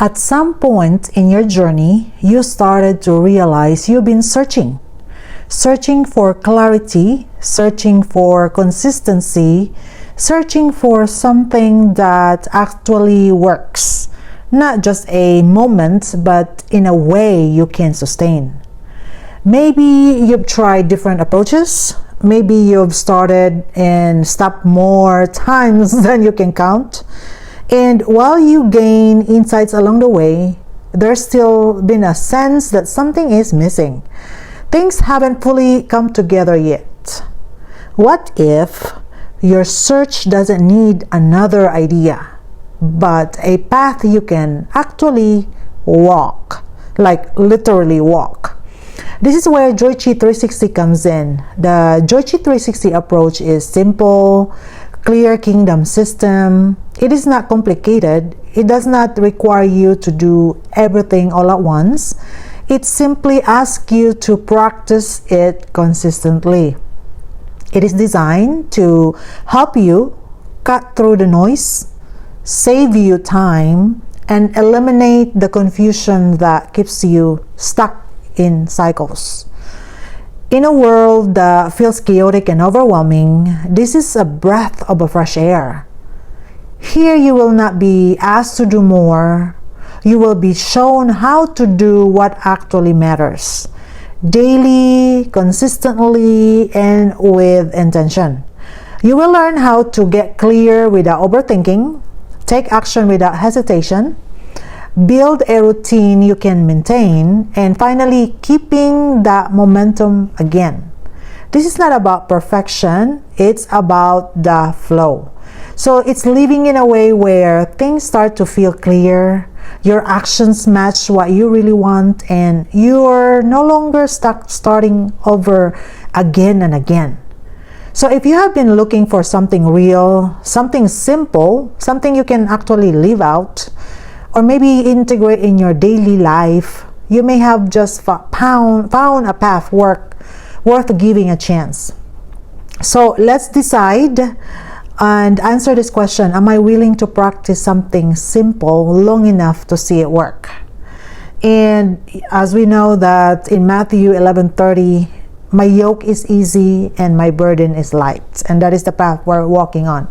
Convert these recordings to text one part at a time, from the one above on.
At some point in your journey, you started to realize you've been searching for clarity, searching for consistency, searching for something that actually works. Not just a moment, but in a way you can sustain. Maybe you've tried different approaches. Maybe you've started and stopped more times than you can count. And while you gain insights along the way, there's still been a sense that something is missing. Things haven't fully come together yet. What if your search doesn't need another idea, but a path you can actually walk, like literally walk? This is where JoyChi 360 comes in. The JoyChi 360 approach is simple, clear kingdom system. It is not complicated. It does not require you to do everything all at once. It simply asks you to practice it consistently. It is designed to help you cut through the noise, save you time, and eliminate the confusion that keeps you stuck in cycles. In a world that feels chaotic and overwhelming, this is a breath of a fresh air. Here you will not be asked to do more. You will be shown how to do what actually matters. Daily, consistently, and with intention. You will learn how to get clear without overthinking, take action without hesitation, build a routine you can maintain, and finally keeping that momentum again. This is not about perfection, it's about the flow. So it's living in a way where things start to feel clear, your actions match what you really want, and you're no longer stuck starting over again and again. So if you have been looking for something real, something simple, something you can actually live out, or maybe integrate in your daily life, you may have just found a path worth giving a chance. So let's decide and answer this question. Am I willing to practice something simple long enough to see it work? And as we know that in Matthew 11:30, my yoke is easy and my burden is light. And that is the path we're walking on.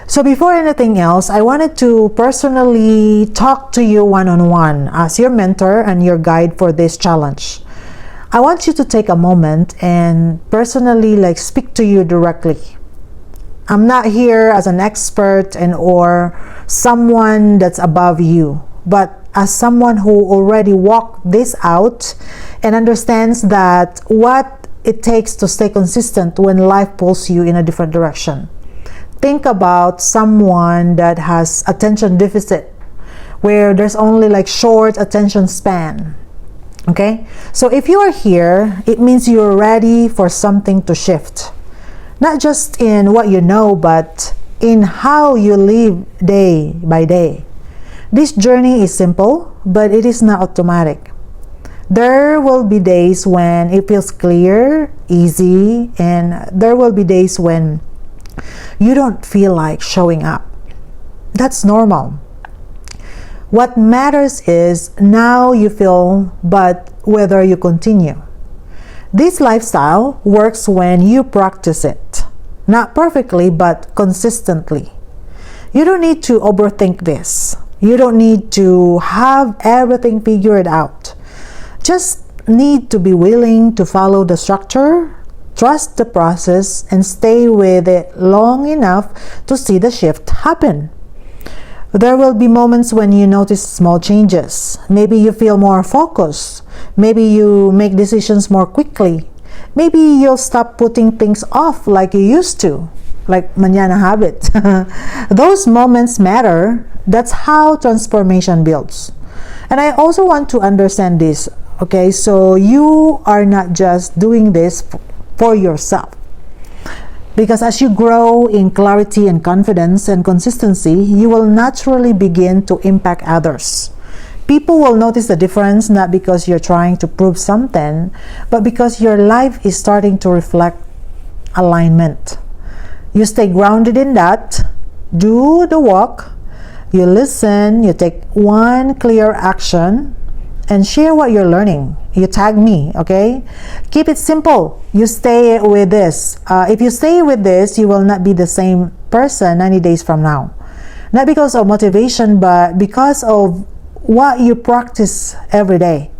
So before anything else, I wanted to personally talk to you one-on-one as your mentor and your guide for this challenge. I want you to take a moment and personally speak to you directly. I'm not here as an expert or someone that's above you, but as someone who already walked this out and understands that what it takes to stay consistent when life pulls you in a different direction. Think about someone that has attention deficit, where there's only short attention span. Okay? So if you are here, it means you're ready for something to shift. Not just in what you know, but in how you live day by day. This journey is simple, but it is not automatic. There will be days when it feels clear, easy, and there will be days when you don't feel like showing up. That's normal. What matters is now you feel, but whether you continue. This lifestyle works when you practice it. Not perfectly, but consistently. You don't need to overthink this. You don't need to have everything figured out. Just need to be willing to follow the structure, trust the process, and stay with it long enough to see the shift happen. There will be moments when you notice small changes. Maybe you feel more focused. Maybe you make decisions more quickly. Maybe you'll stop putting things off like you used to, like mañana habit. Those moments matter. That's how transformation builds. And I also want to understand this, okay? So you are not just doing this for yourself. Because as you grow in clarity and confidence and consistency, you will naturally begin to impact others. People will notice the difference not because you're trying to prove something, but because your life is starting to reflect alignment. You stay grounded in that, do the walk, You listen, you take one clear action, and share what you're learning. You tag me, okay? Keep it simple. You stay with this. If you stay with this, you will not be the same person 90 days from now. Not because of motivation, but because of what you practice every day.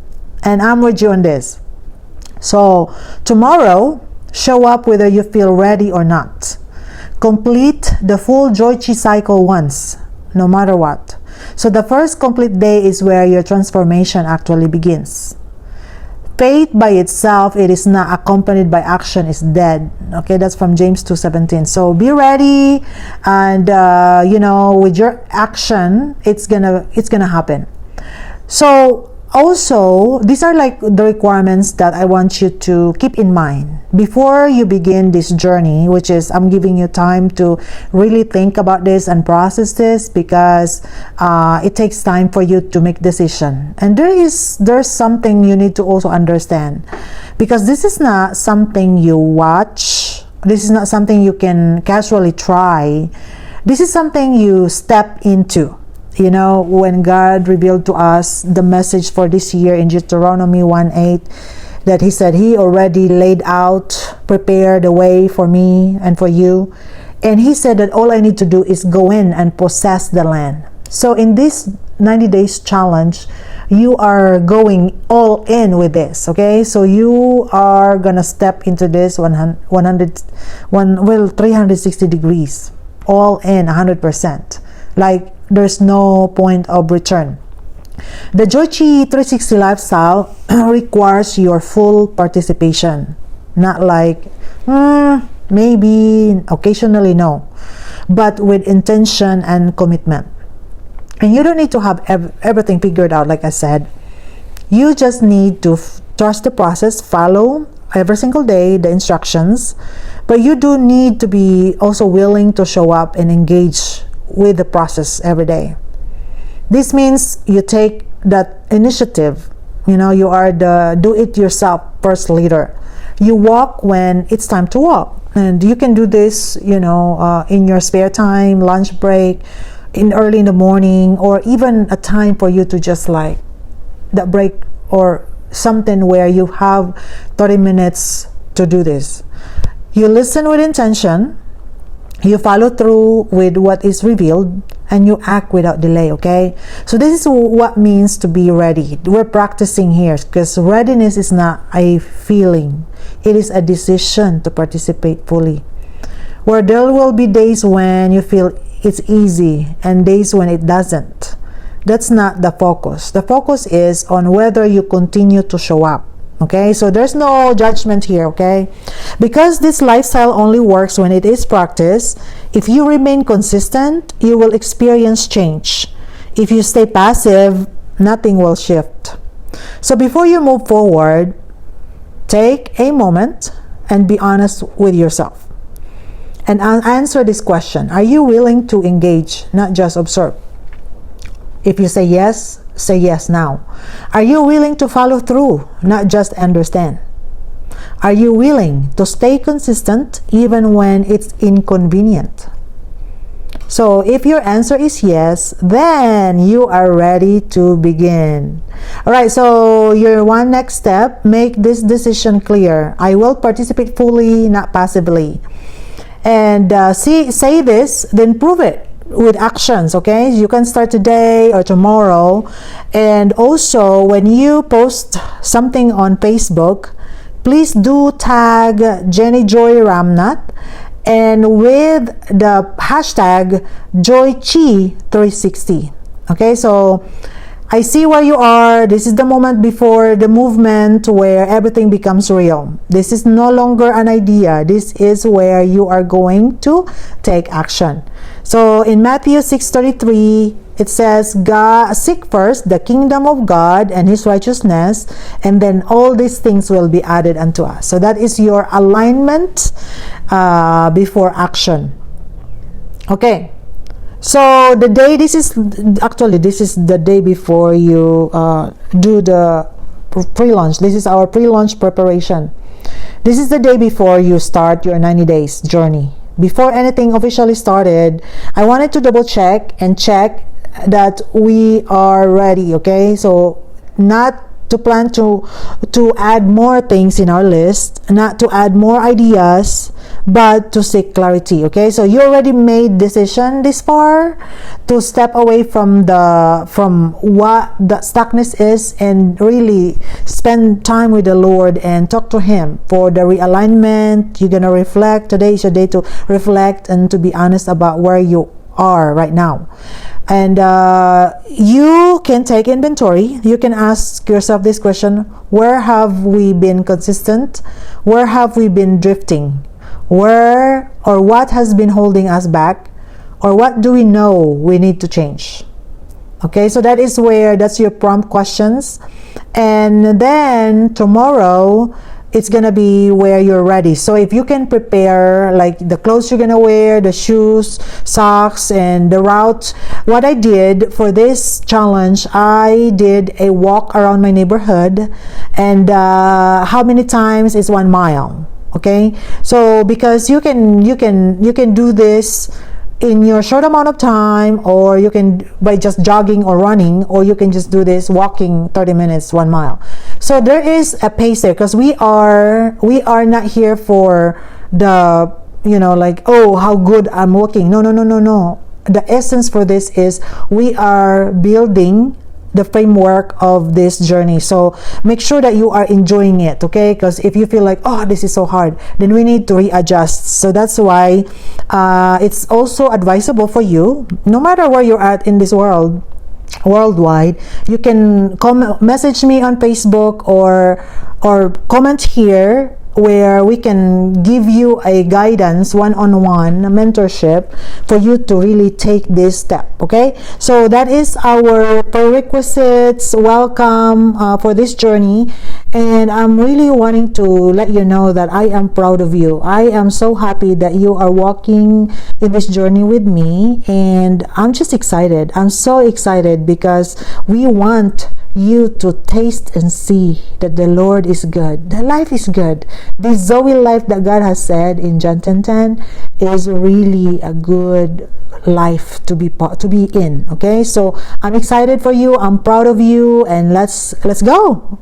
And I'm with you on this. So tomorrow, show up whether you feel ready or not. Complete the full JoyChi cycle once, no matter what. So the first complete day is where your transformation actually begins. Faith by itself, it is not accompanied by action, is dead. Okay, that's from James 2:17. So be ready, and with your action, it's gonna happen. So also, these are like the requirements that I want you to keep in mind before you begin this journey, which is I'm giving you time to really think about this and process this, because it takes time for you to make decision. And there's something you need to also understand, because this is not something you watch. This is not something you can casually try. This is something you step into. You know, when God revealed to us the message for this year in Deuteronomy 1:8, that He said He already laid out, prepared the way for me and for you. And He said that all I need to do is go in and possess the land. So in this 90 days challenge, you are going all in with this, okay? So you are gonna step into this 360 degrees, all in 100%. Like, there's no point of return. The JoyChi 360 lifestyle requires your full participation. Not like, maybe, occasionally, no. But with intention and commitment. And you don't need to have everything figured out, like I said. You just need to trust the process, follow every single day the instructions. But you do need to be also willing to show up and engage with the process every day. This means you take that initiative. You know, you are the do-it-yourself first leader. You walk when it's time to walk, and you can do this, in your spare time, lunch break, early in the morning, or even a time for you to just like that break or something where you have 30 minutes to do this. You listen with intention. You follow through with what is revealed, and you act without delay, okay? So this is what means to be ready. We're practicing here, because readiness is not a feeling. It is a decision to participate fully. Where there will be days when you feel it's easy and days when it doesn't. That's not the focus. The focus is on whether you continue to show up. Okay, so there's no judgment here, okay? Because this lifestyle only works when it is practiced. If you remain consistent, you will experience change. If you stay passive, nothing will shift. So before you move forward, take a moment and be honest with yourself. And answer this question. Are you willing to engage, not just observe? If you say yes now. Are you willing to follow through, not just understand? Are you willing to stay consistent even when it's inconvenient? So if your answer is yes, then you are ready to begin. All right, so your one next step, make this decision clear. I will participate fully, not passively. And say this, then prove it with actions, okay? You can start today or tomorrow. And also, when you post something on Facebook, please do tag Jenny Joy Ramnath, and with the hashtag JoyChi 360. Okay, so I see where you are. This is the moment before the movement where everything becomes real. This is no longer an idea. This is where you are going to take action. So in Matthew 6:33, it says, God, seek first the kingdom of God and His righteousness, and then all these things will be added unto us. So that is your alignment before action. Okay. So this is the day before you do the pre-launch. This is our pre-launch preparation. This is the day before you start your 90 days journey. Before anything officially started, I wanted to double check that we are ready, okay? So not to plan to add more things in our list, not to add more ideas, but to seek clarity, okay? So you already made decision this far to step away from what the stuckness is and really spend time with the Lord and talk to Him for the realignment. You're gonna reflect. Today is your day to reflect and to be honest about where you are right now. And you can take inventory. You can ask yourself this question: where have we been consistent? Where have we been drifting? Where or what has been holding us back? Or what do we know we need to change? Okay, so that's your prompt questions. And then tomorrow, it's gonna be where you're ready. So if you can prepare like the clothes you're gonna wear, the shoes, socks, and the route. What I did for this challenge, I did a walk around my neighborhood, and how many times is 1 mile? Okay, so because you can do this in your short amount of time, or you can by just jogging or running, or you can just do this walking 30 minutes 1 mile. So there is a pace there, because we are not here for the like, oh, how good I'm walking. No. The essence for this is we are building the framework of this journey. So make sure that you are enjoying it, okay? Because if you feel like, oh, this is so hard, then we need to readjust. So that's why it's also advisable for you, no matter where you're at in this worldwide, you can message me on Facebook or comment here, where we can give you a guidance, one-on-one mentorship for you to really take this step, okay? So that is our prerequisites. Welcome for this journey, and I'm really wanting to let you know that I am proud of you. I am so happy that you are walking in this journey with me, and I'm just excited. I'm so excited because we want you to taste and see that the Lord is good. The life is good. This Zoe life that God has said in John 10:10 is really a good life to be in. Okay, so I'm excited for you. I'm proud of you, and let's go.